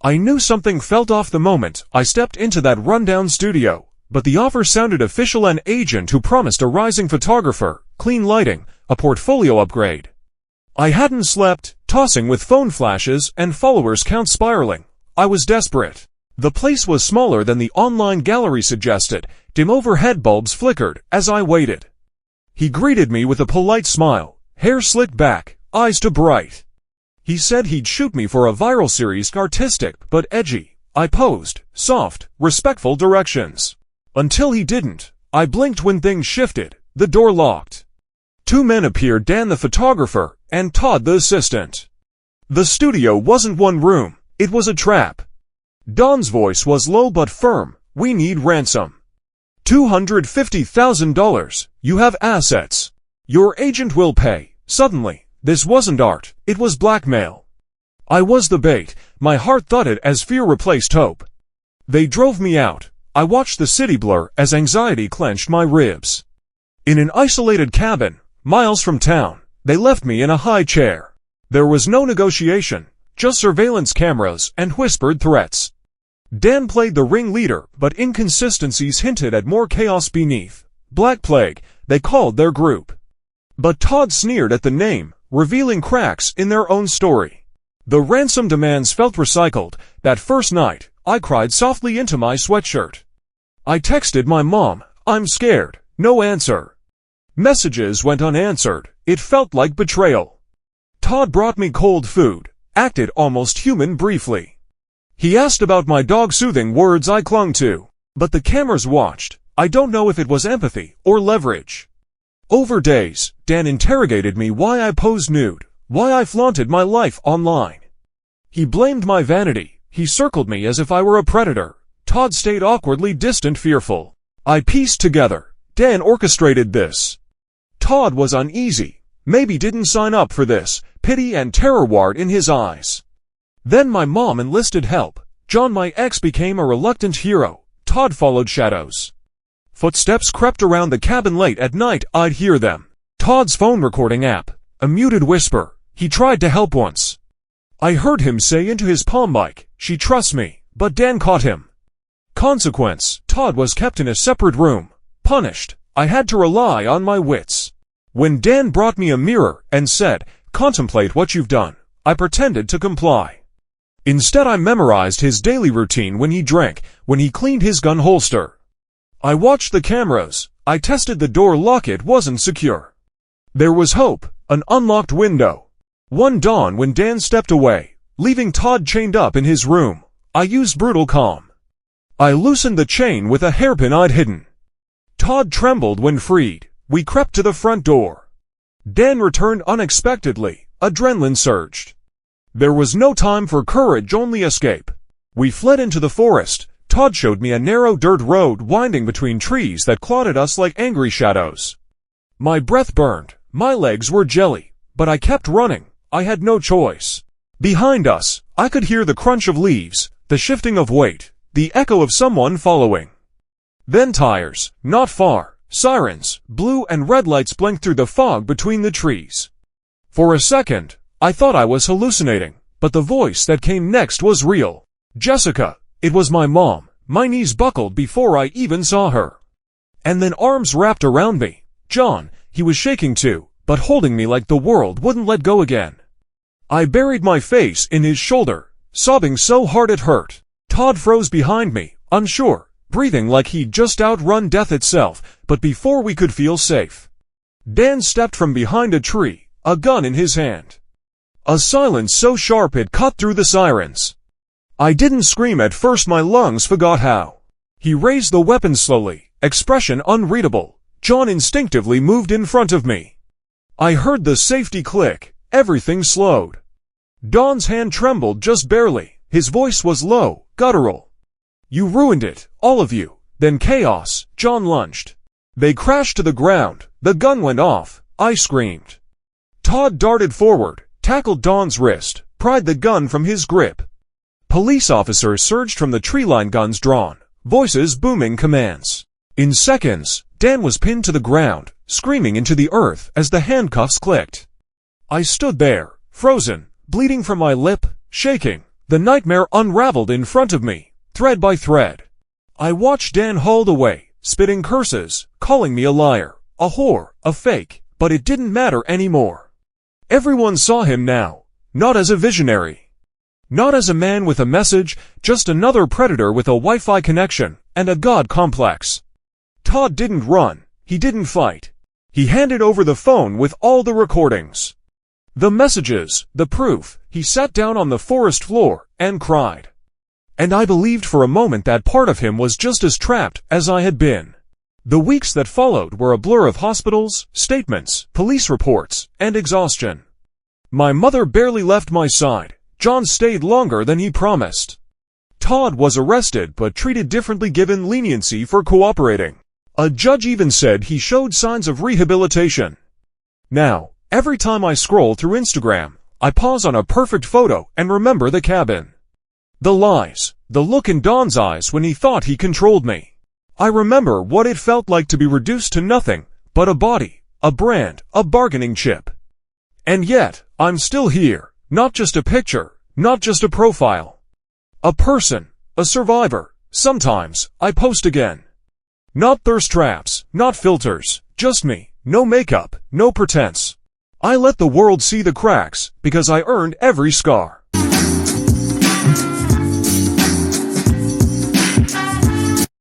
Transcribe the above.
I knew something felt off the moment I stepped into that rundown studio, but the offer sounded official: an agent who promised a rising photographer, clean lighting, a portfolio upgrade. I hadn't slept, tossing with phone flashes and followers count spiraling. I was desperate. The place was smaller than the online gallery suggested. Dim overhead bulbs flickered as I waited. He greeted me with a polite smile, hair slicked back, eyes too bright. He said he'd shoot me for a viral series, artistic but edgy. I posed, soft, respectful directions. Until he didn't. I blinked when things shifted. The door locked. Two men appeared: Dan the photographer, and Todd the assistant. The studio wasn't one room, it was a trap. Don's voice was low but firm. "We need ransom. $250,000. You have assets. Your agent will pay." Suddenly, this wasn't art, it was blackmail. I was the bait. My heart thudded as fear replaced hope. They drove me out. I watched the city blur as anxiety clenched my ribs. In an isolated cabin, miles from town, they left me in a high chair. There was no negotiation, just surveillance cameras and whispered threats. Dan played the ringleader, but inconsistencies hinted at more chaos beneath. Black Plague, they called their group. But Todd sneered at the name, revealing cracks in their own story. The ransom demands felt recycled. That first night, I cried softly into my sweatshirt. I texted my mom, "I'm scared." No answer. Messages went unanswered. It felt like betrayal. Todd brought me cold food, acted almost human briefly. He asked about my dog, soothing words I clung to. But the cameras watched. I don't know if it was empathy or leverage. Over days, Dan interrogated me: why I posed nude, why I flaunted my life online. He blamed my vanity. He circled me as if I were a predator. Todd stayed awkwardly distant, fearful. I pieced together. Dan orchestrated this. Todd was uneasy. Maybe didn't sign up for this. Pity and terror warred in his eyes. Then my mom enlisted help. John, my ex, became a reluctant hero. Todd followed shadows. Footsteps crept around the cabin late at night. I'd hear them. Todd's phone recording app. A muted whisper. He tried to help once. I heard him say into his palm mic, "She trusts me," but Dan caught him. Consequence: Todd was kept in a separate room. Punished. I had to rely on my wits. When Dan brought me a mirror and said, "Contemplate what you've done," I pretended to comply. Instead, I memorized his daily routine: when he drank, when he cleaned his gun holster. I watched the cameras. I tested the door lock. It wasn't secure. There was hope, an unlocked window. One dawn, when Dan stepped away, leaving Todd chained up in his room, I used brutal calm. I loosened the chain with a hairpin I'd hidden. Todd trembled when freed. We crept to the front door. Dan returned unexpectedly. Adrenaline surged. There was no time for courage, only escape. We fled into the forest. Todd showed me a narrow dirt road winding between trees that clawed at us like angry shadows. My breath burned. My legs were jelly. But I kept running. I had no choice. Behind us, I could hear the crunch of leaves, the shifting of weight, the echo of someone following. Then tires, not far, sirens, blue and red lights blinked through the fog between the trees. For a second, I thought I was hallucinating, but the voice that came next was real. Jessica. It was my mom. My knees buckled before I even saw her. And then arms wrapped around me. John, he was shaking too, but holding me like the world wouldn't let go again. I buried my face in his shoulder, sobbing so hard it hurt. Todd froze behind me, unsure, breathing like he'd just outrun death itself, but before we could feel safe, Dan stepped from behind a tree, a gun in his hand. A silence so sharp it cut through the sirens. I didn't scream at first, my lungs forgot how. He raised the weapon slowly, expression unreadable. John instinctively moved in front of me. I heard the safety click. Everything slowed. Don's hand trembled just barely. His voice was low, guttural. "You ruined it, all of you." Then chaos. John lunged. They crashed to the ground. The gun went off. I screamed. Todd darted forward, tackled Don's wrist, pried the gun from his grip. Police officers surged from the tree line, guns drawn, voices booming commands. In seconds, Dan was pinned to the ground, screaming into the earth as the handcuffs clicked. I stood there, frozen, bleeding from my lip, shaking, The nightmare unraveled in front of me, thread by thread. I watched Dan hauled away, spitting curses, calling me a liar, a whore, a fake, but it didn't matter anymore. Everyone saw him now, not as a visionary. Not as a man with a message, just another predator with a Wi-Fi connection and a god complex. Todd didn't run, he didn't fight. He handed over the phone with all the recordings. The messages, the proof. He sat down on the forest floor and cried. And I believed for a moment that part of him was just as trapped as I had been. The weeks that followed were a blur of hospitals, statements, police reports, and exhaustion. My mother barely left my side. John stayed longer than he promised. Todd was arrested but treated differently given leniency for cooperating. A judge even said he showed signs of rehabilitation. Now, every time I scroll through Instagram, I pause on a perfect photo and remember the cabin. The lies, the look in Don's eyes when he thought he controlled me. I remember what it felt like to be reduced to nothing but a body, a brand, a bargaining chip. And yet, I'm still here, not just a picture, not just a profile. A person, a survivor. Sometimes, I post again. Not thirst traps, not filters, just me, no makeup, no pretense. I let the world see the cracks, because I earned every scar.